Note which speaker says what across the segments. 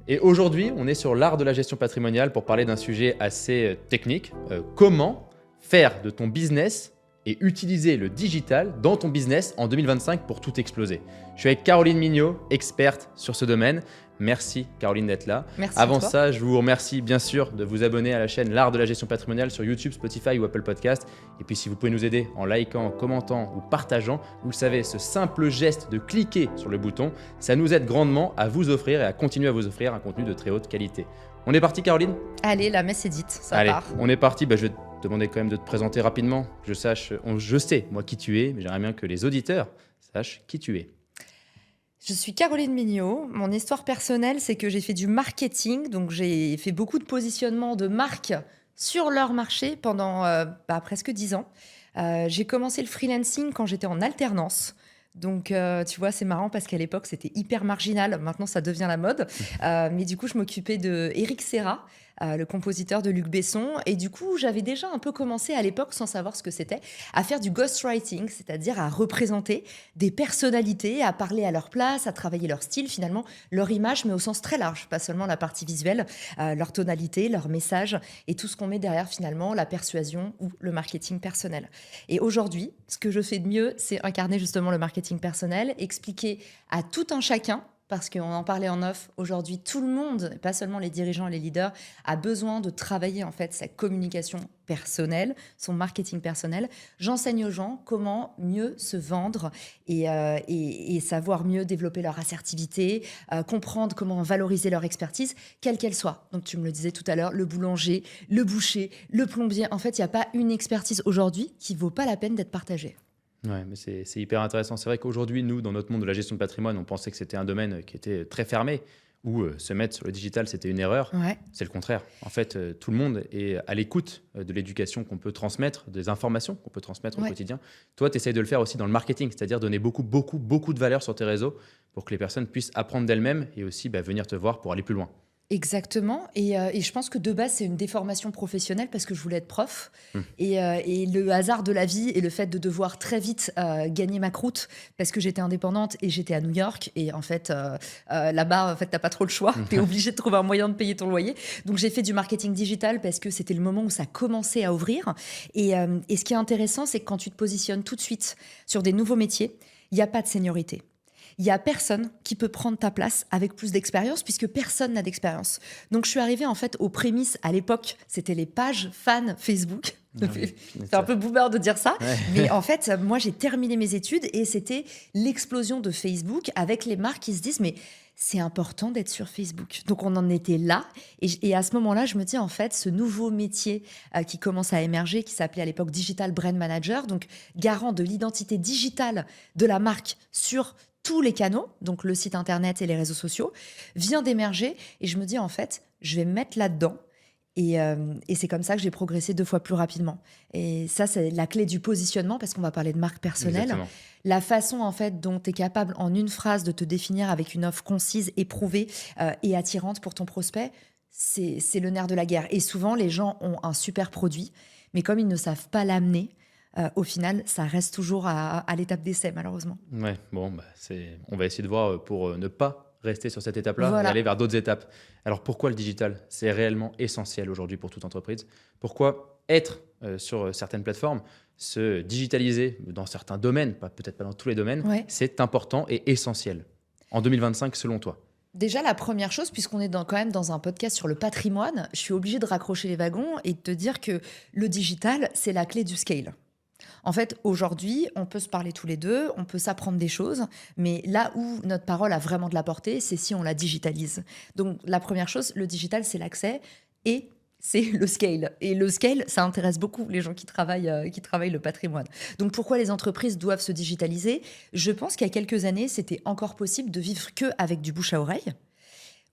Speaker 1: Et aujourd'hui, on est sur l'art de la gestion patrimoniale pour parler d'un sujet assez technique. Comment faire de ton business et utiliser le digital dans ton business en 2025 pour tout exploser. Je suis avec Caroline Mignot, experte sur ce domaine. Merci Caroline d'être là.
Speaker 2: Merci
Speaker 1: Avant
Speaker 2: à toi.
Speaker 1: ça, je vous remercie bien sûr de vous abonner à la chaîne L'Art de la gestion patrimoniale sur YouTube, Spotify ou Apple Podcast. Et puis si vous pouvez nous aider en likant, commentant ou partageant, vous le savez, ce simple geste de cliquer sur le bouton, ça nous aide grandement à vous offrir et à continuer à vous offrir un contenu de très haute qualité. On est parti Caroline ?
Speaker 2: Allez, la messe est dite, ça
Speaker 1: Allez,
Speaker 2: part.
Speaker 1: on est parti. Je vais te demander quand même de te présenter rapidement. Je sais moi qui tu es, mais j'aimerais bien que les auditeurs sachent qui tu es.
Speaker 2: Je suis Caroline Mignot. Mon histoire personnelle, c'est que j'ai fait du marketing. Donc, j'ai fait beaucoup de positionnement de marques sur leur marché pendant presque 10 ans. J'ai commencé le freelancing quand j'étais en alternance. Donc, tu vois, c'est marrant parce qu'à l'époque, c'était hyper marginal. Maintenant, ça devient la mode. Mais du coup, je m'occupais de Éric Serra, le compositeur de Luc Besson. Et du coup, j'avais déjà un peu commencé à l'époque, sans savoir ce que c'était, à faire du ghostwriting, c'est-à-dire à représenter des personnalités, à parler à leur place, à travailler leur style, finalement, leur image, mais au sens très large, pas seulement la partie visuelle, leur tonalité, leur message et tout ce qu'on met derrière, finalement, la persuasion ou le marketing personnel. Et aujourd'hui, ce que je fais de mieux, c'est incarner justement le marketing personnel, expliquer à tout un chacun, parce qu'on en parlait en off, aujourd'hui, tout le monde, pas seulement les dirigeants et les leaders, a besoin de travailler en fait sa communication personnelle, son marketing personnel. J'enseigne aux gens comment mieux se vendre et savoir mieux développer leur assertivité, comprendre comment valoriser leur expertise, quelle qu'elle soit. Donc tu me le disais tout à l'heure, le boulanger, le boucher, le plombier. En fait, il n'y a pas une expertise aujourd'hui qui ne vaut pas la peine d'être partagée.
Speaker 1: Ouais, mais c'est hyper intéressant. C'est vrai qu'aujourd'hui, nous, dans notre monde de la gestion de patrimoine, on pensait que c'était un domaine qui était très fermé, où se mettre sur le digital, c'était une erreur.
Speaker 2: Ouais.
Speaker 1: C'est le contraire. En fait, tout le monde est à l'écoute de l'éducation qu'on peut transmettre, des informations qu'on peut transmettre au quotidien. Toi, tu essayes de le faire aussi dans le marketing, c'est-à-dire donner beaucoup de valeur sur tes réseaux pour que les personnes puissent apprendre d'elles-mêmes et aussi venir te voir pour aller plus loin.
Speaker 2: Exactement. Et je pense que de base, c'est une déformation professionnelle parce que je voulais être prof.
Speaker 1: Hmm.
Speaker 2: Et le hasard de la vie et le fait de devoir très vite gagner ma croûte parce que j'étais indépendante et j'étais à New York. Et en fait, là-bas, en fait, t'as pas trop le choix. T'es obligé de trouver un moyen de payer ton loyer. Donc, j'ai fait du marketing digital parce que c'était le moment où ça commençait à ouvrir. Et ce qui est intéressant, c'est que quand tu te positionnes tout de suite sur des nouveaux métiers, il n'y a pas de seniorité. Il n'y a personne qui peut prendre ta place avec plus d'expérience puisque personne n'a d'expérience. Donc, je suis arrivée en fait aux prémices. À l'époque, c'était les pages fans Facebook. C'est un peu boomer de dire ça.
Speaker 1: Ouais.
Speaker 2: Mais en fait, moi, j'ai terminé mes études et c'était l'explosion de Facebook avec les marques qui se disent « mais c'est important d'être sur Facebook ». Donc, on en était là. Et à ce moment-là, je me dis en fait, ce nouveau métier qui commence à émerger, qui s'appelait à l'époque Digital Brand Manager, donc garant de l'identité digitale de la marque sur tous les canaux, donc le site internet et les réseaux sociaux, vient d'émerger. Et je me dis, en fait, je vais me mettre là-dedans. Et c'est comme ça que j'ai progressé 2 fois plus rapidement. Et ça, c'est la clé du positionnement, parce qu'on va parler de marque personnelle.
Speaker 1: Exactement.
Speaker 2: La façon, en fait, dont tu es capable, en une phrase, de te définir avec une offre concise, éprouvée et attirante pour ton prospect, c'est le nerf de la guerre. Et souvent, les gens ont un super produit, mais comme ils ne savent pas l'amener, au final, ça reste toujours à l'étape d'essai, malheureusement.
Speaker 1: Ouais, bon, on va essayer de voir pour ne pas rester sur cette étape-là
Speaker 2: Voilà.
Speaker 1: et aller vers d'autres étapes. Alors pourquoi le digital ? C'est réellement essentiel aujourd'hui pour toute entreprise. Pourquoi être sur certaines plateformes, se digitaliser dans certains domaines, peut-être pas dans tous les domaines,
Speaker 2: Ouais.
Speaker 1: c'est important et essentiel en 2025 selon toi ?
Speaker 2: Déjà, la première chose, puisqu'on est quand même dans un podcast sur le patrimoine, je suis obligée de raccrocher les wagons et de te dire que le digital, c'est la clé du scale. En fait, aujourd'hui, on peut se parler tous les deux, on peut s'apprendre des choses, mais là où notre parole a vraiment de la portée, c'est si on la digitalise. Donc, la première chose, le digital, c'est l'accès et c'est le scale. Et le scale, ça intéresse beaucoup les gens qui travaillent le patrimoine. Donc, pourquoi les entreprises doivent se digitaliser ? Je pense qu'il y a quelques années, c'était encore possible de vivre qu'avec du bouche à oreille.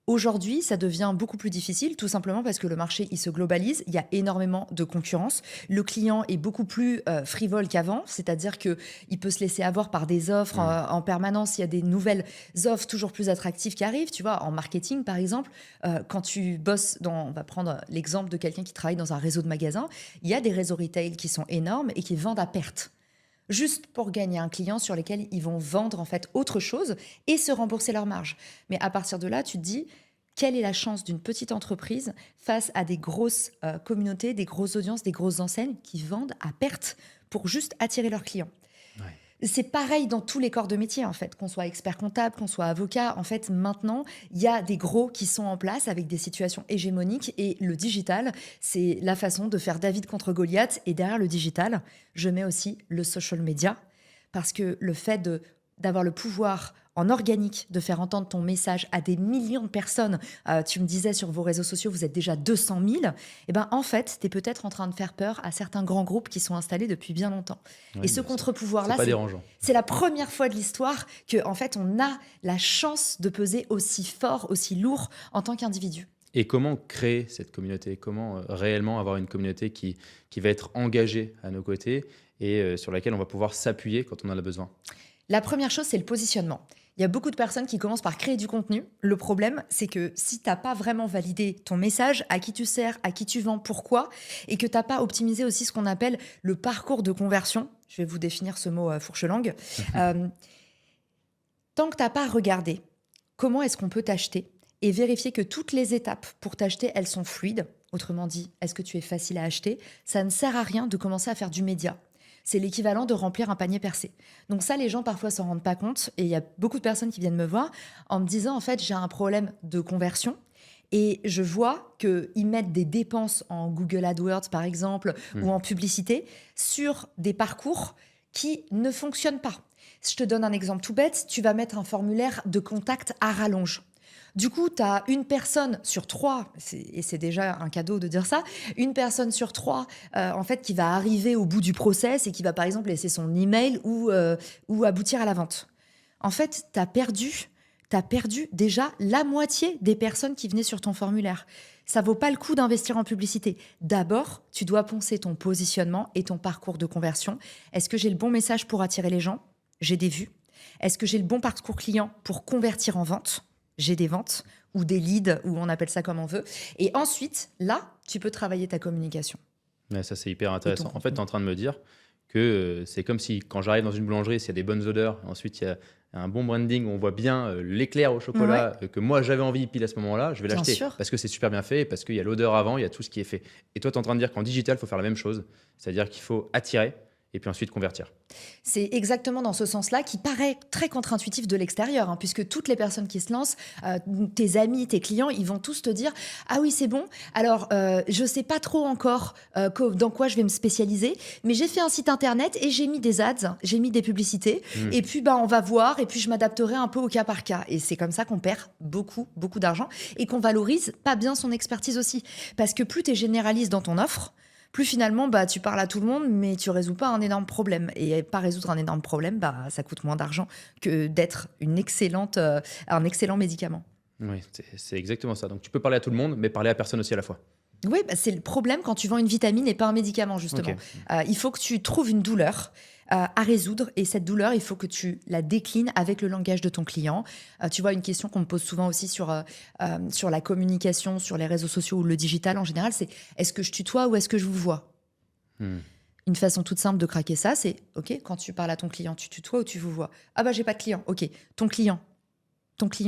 Speaker 2: Aujourd'hui, ça devient beaucoup plus difficile, tout simplement parce que le marché, il se globalise, il y a énormément de concurrence. Le client est beaucoup plus frivole qu'avant, c'est-à-dire qu'il peut se laisser avoir par des offres en permanence. Il y a des nouvelles offres toujours plus attractives qui arrivent. Tu vois, en marketing, par exemple, quand tu bosses on va prendre l'exemple de quelqu'un qui travaille dans un réseau de magasins, il y a des réseaux retail qui sont énormes et qui vendent à perte, juste pour gagner un client sur lesquels ils vont vendre en fait autre chose et se rembourser leur marge. Mais à partir de là, tu te dis, Quelle est la chance d'une petite entreprise face à des grosses communautés, des grosses audiences, des grosses enseignes qui vendent à perte pour juste attirer leurs clients?
Speaker 1: Ouais.
Speaker 2: C'est pareil dans tous les corps de métier, en fait. Qu'on soit expert comptable, qu'on soit avocat, en fait, maintenant, il y a des gros qui sont en place avec des situations hégémoniques. Et le digital, c'est la façon de faire David contre Goliath. Et derrière le digital, je mets aussi le social media. Parce que le fait d'avoir le pouvoir en organique de faire entendre ton message à des millions de personnes, tu me disais sur vos réseaux sociaux, vous êtes déjà 200 000, et ben en fait, tu es peut-être en train de faire peur à certains grands groupes qui sont installés depuis bien longtemps.
Speaker 1: Ouais,
Speaker 2: Et ce
Speaker 1: mais
Speaker 2: contre-pouvoir-là,
Speaker 1: c'est pas dérangeant.
Speaker 2: c'est la première fois de l'histoire que en fait, on a la chance de peser aussi fort, aussi lourd en tant qu'individu.
Speaker 1: Et comment créer cette communauté? Comment réellement avoir une communauté qui va être engagée à nos côtés et sur laquelle on va pouvoir s'appuyer quand on en a besoin?
Speaker 2: La première chose, c'est le positionnement. Il y a beaucoup de personnes qui commencent par créer du contenu. Le problème, c'est que si tu n'as pas vraiment validé ton message, à qui tu sers, à qui tu vends, pourquoi, et que tu n'as pas optimisé aussi ce qu'on appelle le parcours de conversion, je vais vous définir ce mot fourche-langue, tant que tu n'as pas regardé comment est-ce qu'on peut t'acheter et vérifier que toutes les étapes pour t'acheter, elles sont fluides, autrement dit, est-ce que tu es facile à acheter, ça ne sert à rien de commencer à faire du média. C'est l'équivalent de remplir un panier percé. Donc ça, les gens parfois s'en rendent pas compte. Et il y a beaucoup de personnes qui viennent me voir en me disant, en fait, j'ai un problème de conversion. Et je vois qu'ils mettent des dépenses en Google AdWords, par exemple, ou en publicité, sur des parcours qui ne fonctionnent pas. Je te donne un exemple tout bête. Tu vas mettre un formulaire de contact à rallonge. Du coup, tu as une personne sur 3, et c'est déjà un cadeau de dire ça, une personne sur 3 en fait, qui va arriver au bout du process et qui va par exemple laisser son email ou aboutir à la vente. En fait, tu as perdu déjà la moitié des personnes qui venaient sur ton formulaire. Ça vaut pas le coup d'investir en publicité. D'abord, tu dois penser ton positionnement et ton parcours de conversion. Est-ce que j'ai le bon message pour attirer les gens? J'ai des vues. Est-ce que j'ai le bon parcours client pour convertir en vente? J'ai des ventes ou des leads, ou on appelle ça comme on veut. Et ensuite, là, tu peux travailler ta communication.
Speaker 1: Ouais, ça, c'est hyper intéressant. En fait, tu es en train de me dire que c'est comme si quand j'arrive dans une boulangerie, s'il y a des bonnes odeurs, ensuite il y a un bon branding, on voit bien l'éclair au chocolat que moi j'avais envie pile à ce moment-là, je vais
Speaker 2: Bien
Speaker 1: l'acheter
Speaker 2: sûr.
Speaker 1: parce que c'est super bien fait, parce qu'il y a l'odeur avant, il y a tout ce qui est fait. Et toi, tu es en train de dire qu'en digital, il faut faire la même chose, c'est-à-dire qu'il faut attirer et puis ensuite convertir.
Speaker 2: C'est exactement dans ce sens-là qui paraît très contre-intuitif de l'extérieur, hein, puisque toutes les personnes qui se lancent, tes amis, tes clients, ils vont tous te dire « Ah oui, c'est bon, alors je ne sais pas trop encore dans quoi je vais me spécialiser, mais j'ai fait un site internet et j'ai mis des ads, j'ai mis des publicités, et puis on va voir, et puis je m'adapterai un peu au cas par cas. » Et c'est comme ça qu'on perd beaucoup, beaucoup d'argent et qu'on valorise pas bien son expertise aussi. Parce que plus tu es généraliste dans ton offre, plus finalement, tu parles à tout le monde, mais tu résous pas un énorme problème. Et pas résoudre un énorme problème, ça coûte moins d'argent que d'être un excellent médicament.
Speaker 1: Oui, c'est exactement ça. Donc tu peux parler à tout le monde, mais parler à personne aussi à la fois.
Speaker 2: Oui, c'est le problème quand tu vends une vitamine et pas un médicament, justement.
Speaker 1: Ok.
Speaker 2: Il faut que tu trouves une douleur à résoudre. Et cette douleur, il faut que tu la déclines avec le langage de ton client. Tu vois, une question qu'on me pose souvent aussi sur la communication, sur les réseaux sociaux ou le digital en général, c'est est-ce que je tutoie ou est-ce que je vous vois? Une façon toute simple de craquer ça, c'est OK, quand tu parles à ton client, tu tutoies ou tu vous vois? Ah j'ai pas de client. OK, ton client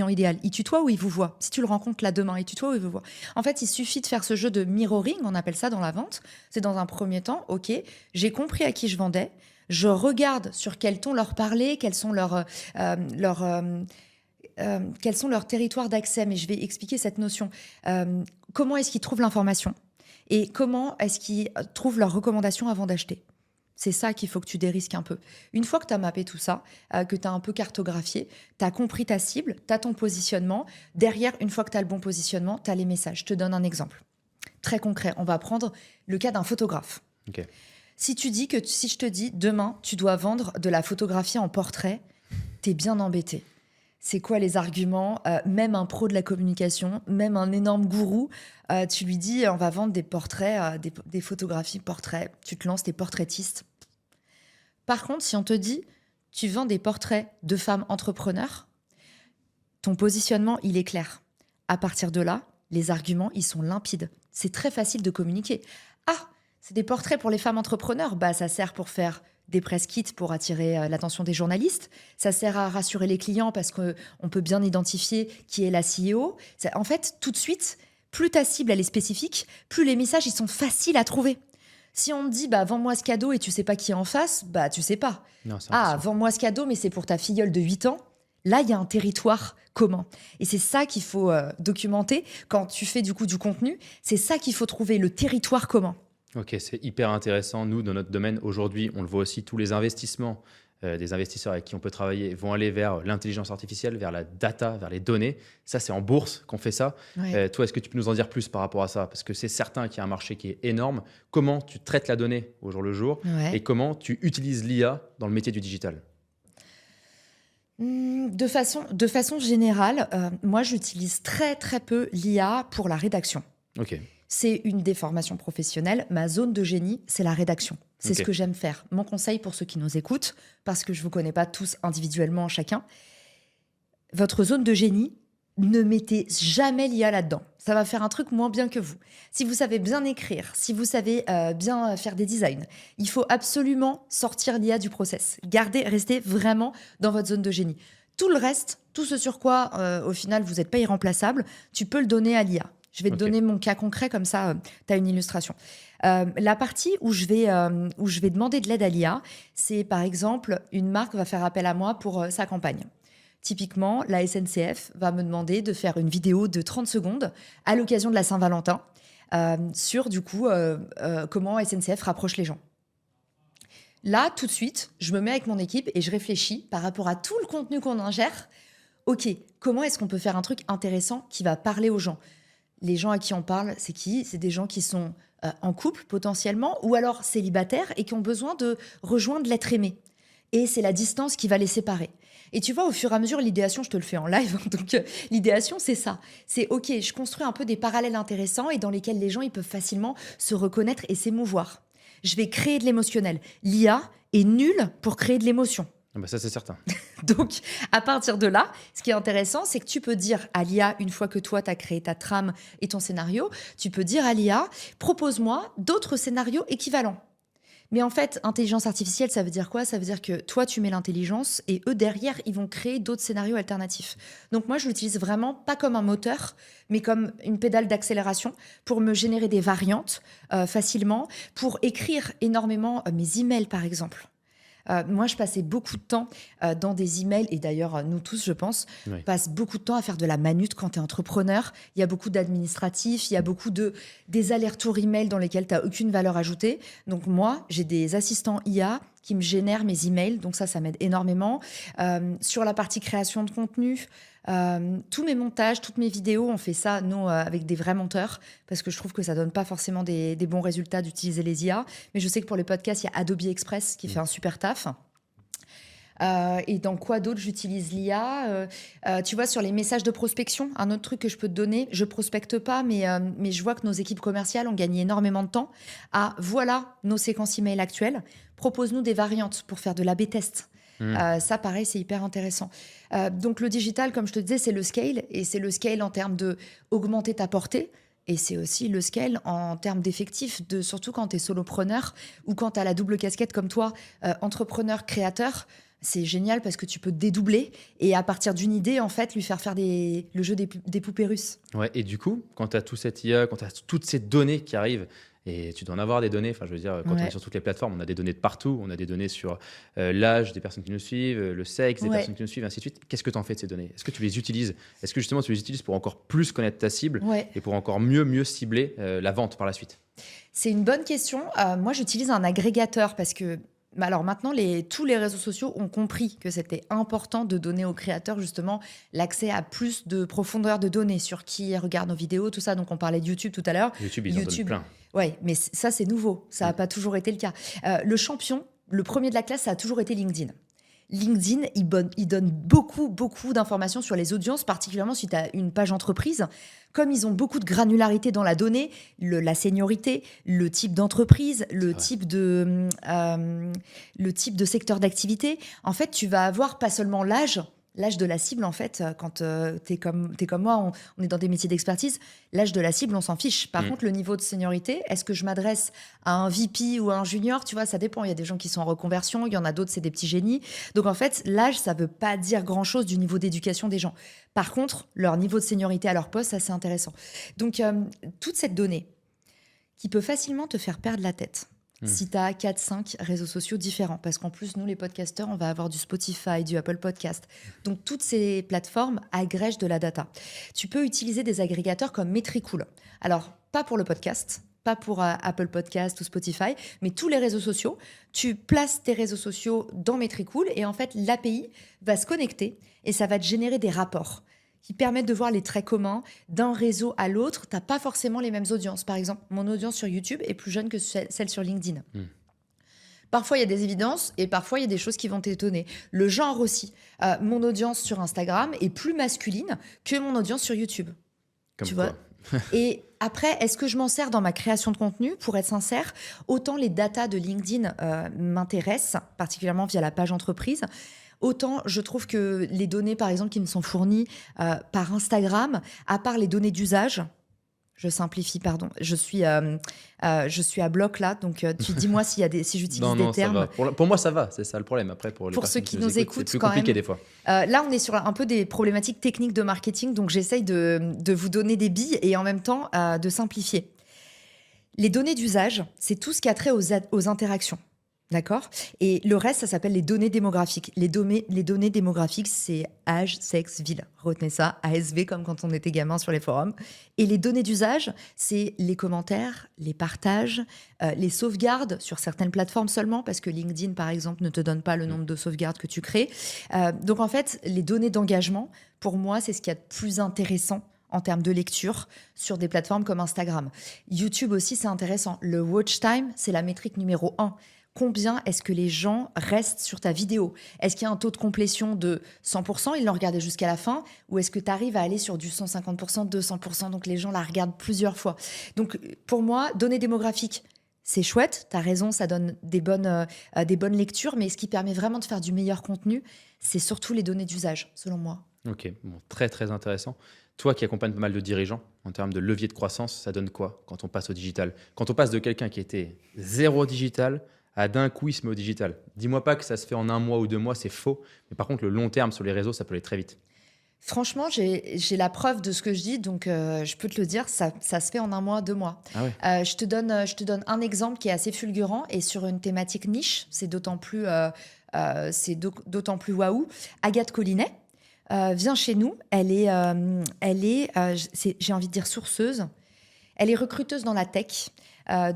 Speaker 2: idéal, il tutoie ou il vous voit? Si tu le rencontres là demain, il tutoie ou il vous voit? En fait, il suffit de faire ce jeu de mirroring, on appelle ça dans la vente. C'est dans un premier temps, OK, j'ai compris à qui je vendais, je regarde sur quel ton leur parler, quels sont leurs territoires d'accès, mais je vais expliquer cette notion. Comment est-ce qu'ils trouvent l'information? Et comment est-ce qu'ils trouvent leurs recommandations avant d'acheter? C'est ça qu'il faut que tu dérisques un peu. Une fois que tu as mappé tout ça, que tu as un peu cartographié, tu as compris ta cible, tu as ton positionnement. Derrière, une fois que tu as le bon positionnement, tu as les messages. Je te donne un exemple très concret. On va prendre le cas d'un photographe.
Speaker 1: Ok.
Speaker 2: Si je te dis demain, tu dois vendre de la photographie en portrait, tu es bien embêté. C'est quoi les arguments? Même un pro de la communication, même un énorme gourou, tu lui dis on va vendre des portraits, des photographies portraits. Tu te lances, t'es portraitiste. Par contre, si on te dit tu vends des portraits de femmes entrepreneurs, ton positionnement, il est clair. À partir de là, les arguments, ils sont limpides. C'est très facile de communiquer. Ah, c'est des portraits pour les femmes entrepreneurs. Ça sert pour faire des press kits pour attirer l'attention des journalistes. Ça sert à rassurer les clients parce qu'on peut bien identifier qui est la CEO. En fait, tout de suite, plus ta cible elle est spécifique, plus les messages ils sont faciles à trouver. Si on me dit vends-moi ce cadeau et tu sais pas qui est en face, tu sais pas.
Speaker 1: Non, c'est
Speaker 2: Vends-moi ce cadeau mais c'est pour ta filleule de 8 ans. Là, il y a un territoire commun. Et c'est ça qu'il faut documenter quand tu fais du contenu. C'est ça qu'il faut trouver, le territoire commun.
Speaker 1: Ok, c'est hyper intéressant. Nous, dans notre domaine, aujourd'hui, on le voit aussi, tous les investissements des investisseurs avec qui on peut travailler vont aller vers l'intelligence artificielle, vers la data, vers les données. Ça, c'est en bourse qu'on fait ça.
Speaker 2: Ouais.
Speaker 1: Toi, est-ce que tu peux nous en dire plus par rapport à ça? Parce que c'est certain qu'il y a un marché qui est énorme. Comment tu traites la donnée au jour le jour
Speaker 2: Ouais.
Speaker 1: et comment tu utilises l'IA dans le métier du digital?
Speaker 2: De façon générale, moi, j'utilise très, très peu l'IA pour la rédaction.
Speaker 1: Ok.
Speaker 2: C'est une des formations professionnelles. Ma zone de génie, c'est la rédaction. C'est ce que j'aime faire. Mon conseil pour ceux qui nous écoutent, parce que je ne vous connais pas tous individuellement chacun, votre zone de génie, ne mettez jamais l'IA là-dedans. Ça va faire un truc moins bien que vous. Si vous savez bien écrire, si vous savez bien faire des designs, il faut absolument sortir l'IA du process. Restez vraiment dans votre zone de génie. Tout le reste, tout ce sur quoi, au final, vous n'êtes pas irremplaçable, tu peux le donner à l'IA. Je vais te donner mon cas concret, comme ça, tu as une illustration. La partie où je vais demander de l'aide à l'IA, c'est par exemple, une marque va faire appel à moi pour sa campagne. Typiquement, la SNCF va me demander de faire une vidéo de 30 secondes à l'occasion de la Saint-Valentin sur, comment SNCF rapproche les gens. Là, tout de suite, je me mets avec mon équipe et je réfléchis par rapport à tout le contenu qu'on ingère. OK, comment est-ce qu'on peut faire un truc intéressant qui va parler aux gens ? Les gens à qui on parle, c'est qui ? C'est des gens qui sont en couple potentiellement ou alors célibataires et qui ont besoin de rejoindre l'être aimé. Et c'est la distance qui va les séparer. Et tu vois, au fur et à mesure, l'idéation, je te le fais en live. Donc, l'idéation, c'est ça. C'est OK, je construis un peu des parallèles intéressants et dans lesquels les gens ils peuvent facilement se reconnaître et s'émouvoir. Je vais créer de l'émotionnel. L'IA est nulle pour créer de l'émotion.
Speaker 1: Ça, c'est certain.
Speaker 2: Donc, à partir de là, ce qui est intéressant, c'est que tu peux dire à l'IA, une fois que toi, tu as créé ta trame et ton scénario, tu peux dire à l'IA, propose-moi d'autres scénarios équivalents. Mais en fait, intelligence artificielle, ça veut dire quoi ? Ça veut dire que toi, tu mets l'intelligence et eux, derrière, ils vont créer d'autres scénarios alternatifs. Donc moi, je l'utilise vraiment pas comme un moteur, mais comme une pédale d'accélération pour me générer des variantes facilement, pour écrire énormément mes emails, par exemple. Moi, je passais beaucoup de temps dans des emails, et d'ailleurs, nous tous, je pense, passent beaucoup de temps à faire de la manute quand tu es entrepreneur. Il y a beaucoup d'administratifs, il y a beaucoup des allers-retours emails dans lesquels tu n'as aucune valeur ajoutée. Donc moi, j'ai des assistants IA qui me génèrent mes emails, donc ça m'aide énormément. Sur la partie création de contenu, tous mes montages, toutes mes vidéos, on fait ça, nous, avec des vrais monteurs, parce que je trouve que ça donne pas forcément des bons résultats d'utiliser les IA. Mais je sais que pour les podcasts, il y a Adobe Express qui fait un super taf. Et dans quoi d'autre j'utilise l'IA tu vois, sur les messages de prospection, un autre truc que je peux te donner, je prospecte pas, mais je vois que nos équipes commerciales ont gagné énormément de temps à voilà nos séquences email actuelles, propose-nous des variantes pour faire de l'A/B test. Ça, pareil, c'est hyper intéressant. Donc, le digital, comme je te disais, c'est le scale. Et c'est le scale en termes d'augmenter ta portée. Et c'est aussi le scale en termes d'effectifs, surtout quand tu es solopreneur ou quand tu as la double casquette comme toi, entrepreneur, créateur. C'est génial parce que tu peux te dédoubler et à partir d'une idée, en fait, lui faire le jeu des poupées russes.
Speaker 1: Ouais, et du coup, quand tu as tout cette IA, quand tu as toutes ces données qui arrivent, et tu dois en avoir des données, enfin je veux dire, quand on est sur toutes les plateformes, on a des données de partout, on a des données sur l'âge des personnes qui nous suivent, le sexe des personnes qui nous suivent, ainsi de suite. Qu'est-ce que tu en fais de ces données ? Est-ce que tu les utilises ? Est-ce que justement tu les utilises pour encore plus connaître ta cible et pour encore mieux cibler la vente par la suite ?
Speaker 2: C'est une bonne question. Moi, j'utilise un agrégateur parce que alors maintenant, tous les réseaux sociaux ont compris que c'était important de donner aux créateurs justement l'accès à plus de profondeur de données sur qui regarde nos vidéos, tout ça. Donc, on parlait de YouTube tout à l'heure.
Speaker 1: YouTube, ils en donnent plein.
Speaker 2: Ouais, mais ça, c'est nouveau. Ça n'a pas toujours été le cas. Le champion, le premier de la classe, ça a toujours été LinkedIn. LinkedIn, il donne beaucoup d'informations sur les audiences, particulièrement si tu as une page entreprise. Comme ils ont beaucoup de granularité dans la donnée, la seniorité, le type d'entreprise, le type de secteur d'activité, en fait, tu vas avoir pas seulement l'âge, L'âge de la cible, en fait, quand t'es comme moi, on est dans des métiers d'expertise, l'âge de la cible, on s'en fiche. Par contre, le niveau de seniorité, est-ce que je m'adresse à un VP ou à un junior? Tu vois, ça dépend. Il y a des gens qui sont en reconversion, il y en a d'autres, c'est des petits génies. Donc, en fait, l'âge, ça veut pas dire grand-chose du niveau d'éducation des gens. Par contre, leur niveau de seniorité à leur poste, ça, c'est intéressant. Donc, toute cette donnée qui peut facilement te faire perdre la tête. Si tu as 4-5 réseaux sociaux différents. Parce qu'en plus, nous, les podcasteurs, on va avoir du Spotify, du Apple Podcast. Donc, toutes ces plateformes agrègent de la data. Tu peux utiliser des agrégateurs comme Metricool. Alors, pas pour le podcast, pas pour Apple Podcast ou Spotify, mais tous les réseaux sociaux. Tu places tes réseaux sociaux dans Metricool et en fait, l'API va se connecter et ça va te générer des rapports qui permettent de voir les traits communs d'un réseau à l'autre. Tu n'as pas forcément les mêmes audiences. Par exemple, mon audience sur YouTube est plus jeune que celle sur LinkedIn. Parfois, il y a des évidences et parfois, il y a des choses qui vont t'étonner. Le genre aussi. Mon audience sur Instagram est plus masculine que mon audience sur YouTube.
Speaker 1: Comme
Speaker 2: tu
Speaker 1: quoi.
Speaker 2: vois. Et après, est-ce que je m'en sers dans ma création de contenu? Pour être sincère, autant les datas de LinkedIn m'intéressent, particulièrement via la page entreprise, autant je trouve que les données, par exemple, qui me sont fournies par Instagram, à part les données d'usage, je simplifie, pardon, je suis à bloc là, donc tu dis-moi si j'utilise des termes.
Speaker 1: Ça va. Pour moi, ça va, c'est ça le problème. Après, pour les
Speaker 2: Pour ceux
Speaker 1: personnes
Speaker 2: qui
Speaker 1: nous
Speaker 2: nous écoutent,
Speaker 1: c'est plus
Speaker 2: quand
Speaker 1: compliqué
Speaker 2: même.
Speaker 1: des fois.
Speaker 2: Là, on est sur un peu des problématiques techniques de marketing, donc j'essaye de vous donner des billes et en même temps de simplifier. Les données d'usage, c'est tout ce qui a trait aux interactions. D'accord? Et le reste, ça s'appelle les données démographiques. Les données démographiques, c'est âge, sexe, ville. Retenez ça, ASV, comme quand on était gamin sur les forums. Et les données d'usage, c'est les commentaires, les partages, les sauvegardes sur certaines plateformes seulement, parce que LinkedIn, par exemple, ne te donne pas le nombre de sauvegardes que tu crées. Donc, en fait, les données d'engagement, pour moi, c'est ce qu'il y a de plus intéressant en termes de lecture sur des plateformes comme Instagram. YouTube aussi, c'est intéressant. Le watch time, c'est la métrique numéro 1. Combien est-ce que les gens restent sur ta vidéo? Est-ce qu'il y a un taux de complétion de 100%, ils l'ont regardé jusqu'à la fin? Ou est-ce que tu arrives à aller sur du 150%, 200%, donc les gens la regardent plusieurs fois? Donc pour moi, données démographiques, c'est chouette, tu as raison, ça donne des bonnes lectures, mais ce qui permet vraiment de faire du meilleur contenu, c'est surtout les données d'usage, selon moi.
Speaker 1: Ok, bon, très très intéressant. Toi qui accompagnes pas mal de dirigeants, en termes de levier de croissance, ça donne quoi quand on passe au digital? Quand on passe de quelqu'un qui était zéro digital à d'un coup il se met au digital. Dis-moi pas que ça se fait en 1 mois ou 2 mois, c'est faux. Mais par contre, le long terme sur les réseaux, ça peut aller très vite.
Speaker 2: Franchement, j'ai la preuve de ce que je dis, donc je peux te le dire, ça se fait en 1 mois, 2 mois.
Speaker 1: Ah ouais.
Speaker 2: Je te donne un exemple qui est assez fulgurant et sur une thématique niche, c'est d'autant plus waouh. Agathe Collinet vient chez nous, elle est j'ai envie de dire sourceuse, elle est recruteuse dans la tech.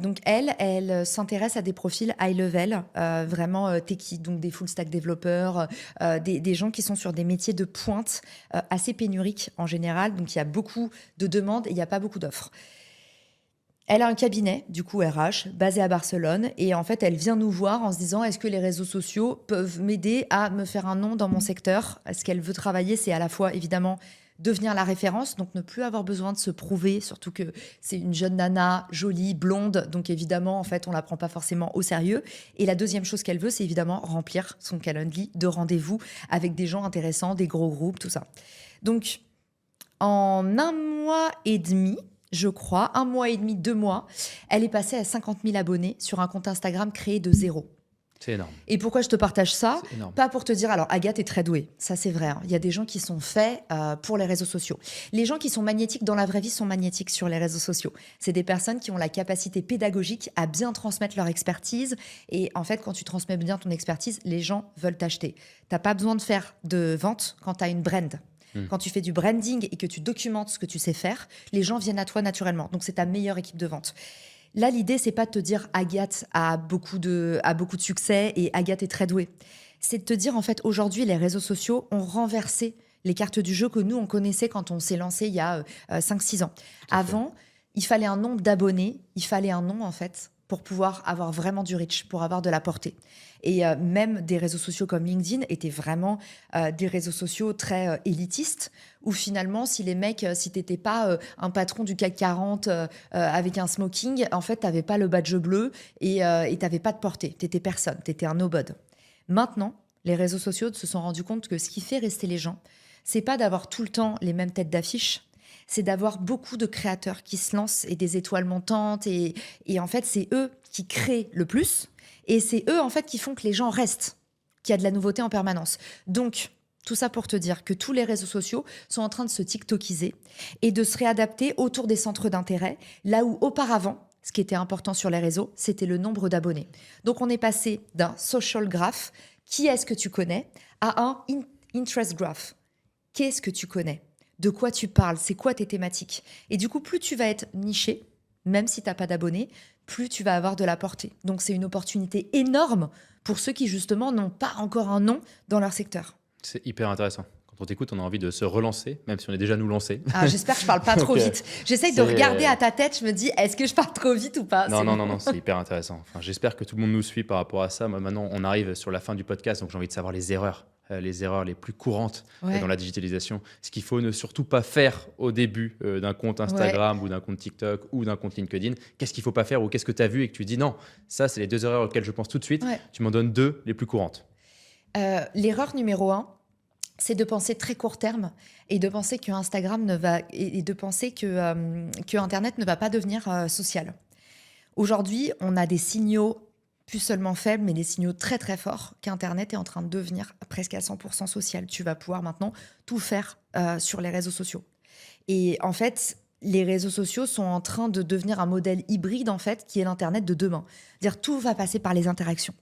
Speaker 2: Donc elle s'intéresse à des profils high level, vraiment techie, donc des full stack développeurs, des gens qui sont sur des métiers de pointe assez pénuriques en général. Donc il y a beaucoup de demandes et il n'y a pas beaucoup d'offres. Elle a un cabinet, du coup RH, basé à Barcelone. Et en fait, elle vient nous voir en se disant, est-ce que les réseaux sociaux peuvent m'aider à me faire un nom dans mon secteur? Ce qu'elle veut travailler, c'est à la fois, évidemment, devenir la référence, donc ne plus avoir besoin de se prouver, surtout que c'est une jeune nana, jolie, blonde. Donc évidemment, en fait, on la prend pas forcément au sérieux. Et la deuxième chose qu'elle veut, c'est évidemment remplir son calendrier de rendez-vous avec des gens intéressants, des gros groupes, tout ça. Donc, en 1 mois et demi, je crois, 1 mois et demi, 2 mois, elle est passée à 50 000 abonnés sur un compte Instagram créé de zéro.
Speaker 1: C'est énorme.
Speaker 2: Et pourquoi je te partage ça?
Speaker 1: C'est énorme.
Speaker 2: Pas pour te dire, alors Agathe est très douée, ça c'est vrai. Il y a des gens qui sont faits pour les réseaux sociaux. Les gens qui sont magnétiques dans la vraie vie sont magnétiques sur les réseaux sociaux. C'est des personnes qui ont la capacité pédagogique à bien transmettre leur expertise. Et en fait, quand tu transmets bien ton expertise, les gens veulent t'acheter. T'as pas besoin de faire de vente quand tu as une brand. Quand tu fais du branding et que tu documentes ce que tu sais faire, les gens viennent à toi naturellement. Donc, c'est ta meilleure équipe de vente. Là, l'idée, c'est pas de te dire Agathe a beaucoup de succès et Agathe est très douée. C'est de te dire, en fait, aujourd'hui, les réseaux sociaux ont renversé les cartes du jeu que nous, on connaissait quand on s'est lancé il y a 5-6 ans. Avant, il fallait un nombre d'abonnés, il fallait un nom, en fait, pour pouvoir avoir vraiment du reach, pour avoir de la portée. Et même des réseaux sociaux comme LinkedIn étaient vraiment des réseaux sociaux très élitistes, où finalement, si t'étais pas un patron du CAC 40 avec un smoking, en fait, t'avais pas le badge bleu et t'avais pas de portée. T'étais personne, t'étais un nobody. Maintenant, les réseaux sociaux se sont rendus compte que ce qui fait rester les gens, c'est pas d'avoir tout le temps les mêmes têtes d'affiche, c'est d'avoir beaucoup de créateurs qui se lancent et des étoiles montantes. Et en fait, c'est eux qui créent le plus. Et c'est eux, en fait, qui font que les gens restent, qu'il y a de la nouveauté en permanence. Donc, tout ça pour te dire que tous les réseaux sociaux sont en train de se tiktokiser et de se réadapter autour des centres d'intérêt, là où auparavant, ce qui était important sur les réseaux, c'était le nombre d'abonnés. Donc, on est passé d'un social graph, qui est-ce que tu connais, à un interest graph. Qu'est-ce que tu connais ? De quoi tu parles, c'est quoi tes thématiques. Et du coup, plus tu vas être niché, même si tu n'as pas d'abonnés, plus tu vas avoir de la portée. Donc, c'est une opportunité énorme pour ceux qui, justement, n'ont pas encore un nom dans leur secteur.
Speaker 1: C'est hyper intéressant. Quand on t'écoute, on a envie de se relancer, même si on est déjà nous lancés.
Speaker 2: Ah, j'espère que je parle pas trop vite. J'essaye de regarder à ta tête, je me dis, est-ce que je parle trop vite ou pas ?
Speaker 1: Non, c'est hyper intéressant. Enfin, j'espère que tout le monde nous suit par rapport à ça. Moi, maintenant, on arrive sur la fin du podcast, donc j'ai envie de savoir les erreurs les plus courantes dans la digitalisation. Ce qu'il faut ne surtout pas faire au début d'un compte Instagram ou d'un compte TikTok ou d'un compte LinkedIn. Qu'est-ce qu'il ne faut pas faire ou qu'est-ce que tu as vu et que tu dis non, ça, c'est les 2 erreurs auxquelles je pense tout de suite. Ouais. Tu m'en donnes 2 les plus courantes.
Speaker 2: L'erreur numéro 1, c'est de penser très court terme et de penser que Instagram de penser que Internet ne va pas devenir social. Aujourd'hui, on a des signaux plus seulement faibles, mais des signaux très très forts qu'Internet est en train de devenir presque à 100% social. Tu vas pouvoir maintenant tout faire sur les réseaux sociaux. Et en fait, les réseaux sociaux sont en train de devenir un modèle hybride, en fait, qui est l'Internet de demain. C'est-à-dire tout va passer par les interactions.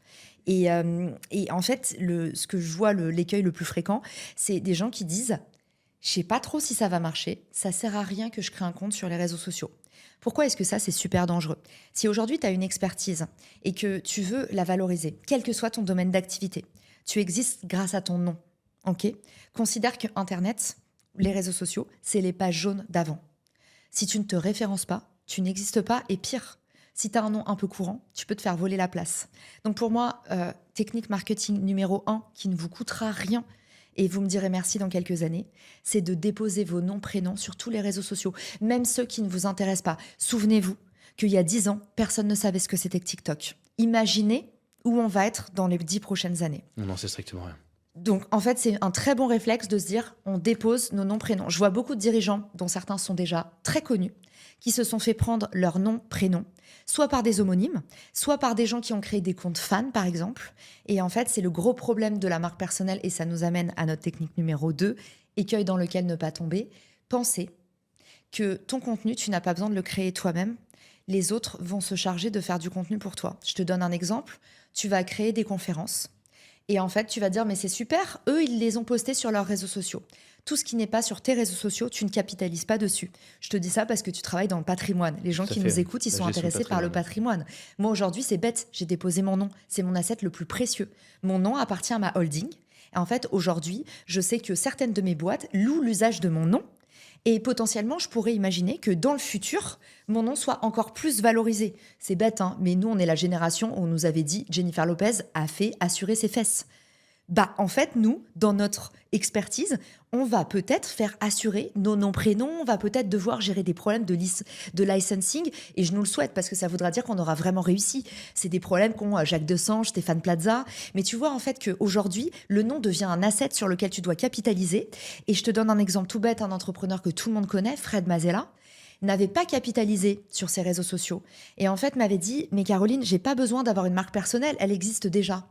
Speaker 2: Et en fait, ce que je vois, l'écueil le plus fréquent, c'est des gens qui disent « Je ne sais pas trop si ça va marcher, ça ne sert à rien que je crée un compte sur les réseaux sociaux ». Pourquoi est-ce que ça, c'est super dangereux ? Si aujourd'hui, tu as une expertise et que tu veux la valoriser, quel que soit ton domaine d'activité, tu existes grâce à ton nom. Okay ? Considère que Internet, les réseaux sociaux, c'est les pages jaunes d'avant. Si tu ne te références pas, tu n'existes pas et pire, si tu as un nom un peu courant, tu peux te faire voler la place. Donc pour moi, technique marketing numéro 1 qui ne vous coûtera rien, et vous me direz merci dans quelques années, c'est de déposer vos noms, prénoms sur tous les réseaux sociaux, même ceux qui ne vous intéressent pas. Souvenez-vous qu'il y a 10 ans, personne ne savait ce que c'était que TikTok. Imaginez où on va être dans les 10 prochaines années.
Speaker 1: On n'en sait strictement rien.
Speaker 2: Donc, en fait, c'est un très bon réflexe de se dire, on dépose nos noms, prénoms. Je vois beaucoup de dirigeants, dont certains sont déjà très connus, qui se sont fait prendre leur nom, prénom, soit par des homonymes, soit par des gens qui ont créé des comptes fans, par exemple. Et en fait, c'est le gros problème de la marque personnelle et ça nous amène à notre technique numéro 2, écueil dans lequel ne pas tomber. Pensez que ton contenu, tu n'as pas besoin de le créer toi-même. Les autres vont se charger de faire du contenu pour toi. Je te donne un exemple. Tu vas créer des conférences. Et en fait, tu vas dire, mais c'est super, eux, ils les ont postés sur leurs réseaux sociaux. Tout ce qui n'est pas sur tes réseaux sociaux, tu ne capitalises pas dessus. Je te dis ça parce que tu travailles dans le patrimoine. Les gens qui nous écoutent, ils sont intéressés par le patrimoine. Moi, aujourd'hui, c'est bête, j'ai déposé mon nom. C'est mon asset le plus précieux. Mon nom appartient à ma holding. Et en fait, aujourd'hui, je sais que certaines de mes boîtes louent l'usage de mon nom. Et potentiellement, je pourrais imaginer que dans le futur, mon nom soit encore plus valorisé. C'est bête, hein, mais nous, on est la génération où on nous avait dit Jennifer Lopez a fait assurer ses fesses. Bah, en fait, nous, dans notre expertise, on va peut-être faire assurer nos noms, prénoms, on va peut-être devoir gérer des problèmes de licensing, et je nous le souhaite parce que ça voudra dire qu'on aura vraiment réussi. C'est des problèmes qu'ont Jacques Desange, Stéphane Plaza, mais tu vois en fait qu'aujourd'hui, le nom devient un asset sur lequel tu dois capitaliser, et je te donne un exemple tout bête, un entrepreneur que tout le monde connaît, Fred Mazella, n'avait pas capitalisé sur ses réseaux sociaux, et en fait m'avait dit « Mais Caroline, j'ai pas besoin d'avoir une marque personnelle, elle existe déjà.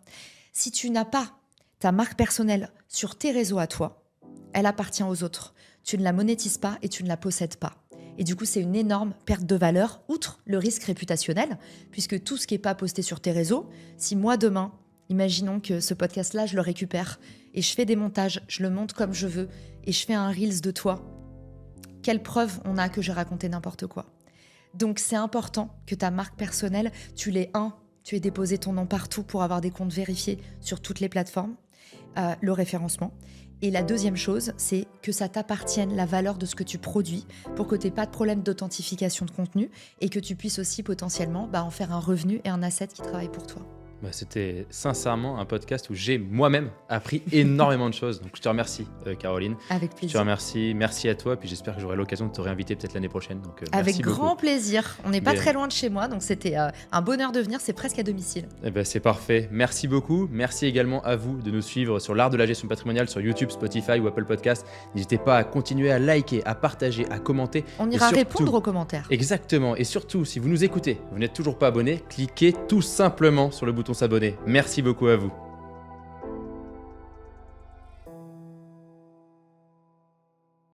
Speaker 2: Si tu n'as pas ta marque personnelle sur tes réseaux à toi, elle appartient aux autres. Tu ne la monétises pas et tu ne la possèdes pas. Et du coup, c'est une énorme perte de valeur, outre le risque réputationnel, puisque tout ce qui n'est pas posté sur tes réseaux, si moi demain, imaginons que ce podcast-là, je le récupère et je fais des montages, je le monte comme je veux et je fais un Reels de toi, quelle preuve on a que j'ai raconté n'importe quoi ? Donc, c'est important que ta marque personnelle, tu aies déposé ton nom partout pour avoir des comptes vérifiés sur toutes les plateformes. Le référencement. Et la deuxième chose, c'est que ça t'appartienne, la valeur de ce que tu produis, pour que tu n'aies pas de problème d'authentification de contenu et que tu puisses aussi potentiellement en faire un revenu et un asset qui travaille pour toi.
Speaker 1: Bah, c'était sincèrement un podcast où j'ai moi-même appris énormément de choses. Donc je te remercie, Caroline.
Speaker 2: Avec
Speaker 1: Je te
Speaker 2: plaisir.
Speaker 1: remercie, merci à toi. Puis j'espère que j'aurai l'occasion de te réinviter peut-être l'année prochaine. Donc
Speaker 2: Avec
Speaker 1: merci
Speaker 2: grand
Speaker 1: beaucoup.
Speaker 2: plaisir. On n'est pas
Speaker 1: Bien.
Speaker 2: très loin de chez moi, donc c'était un bonheur de venir. C'est presque à domicile.
Speaker 1: Eh ben, c'est parfait. Merci beaucoup. Merci également à vous de nous suivre sur l'art de la gestion patrimoniale sur YouTube, Spotify ou Apple Podcast. N'hésitez pas à continuer à liker, à partager, à commenter.
Speaker 2: On
Speaker 1: Et
Speaker 2: ira
Speaker 1: surtout-
Speaker 2: répondre aux commentaires.
Speaker 1: Exactement. Et surtout, si vous nous écoutez, vous n'êtes toujours pas abonné, cliquez tout simplement sur le bouton s'abonner. Merci beaucoup à vous.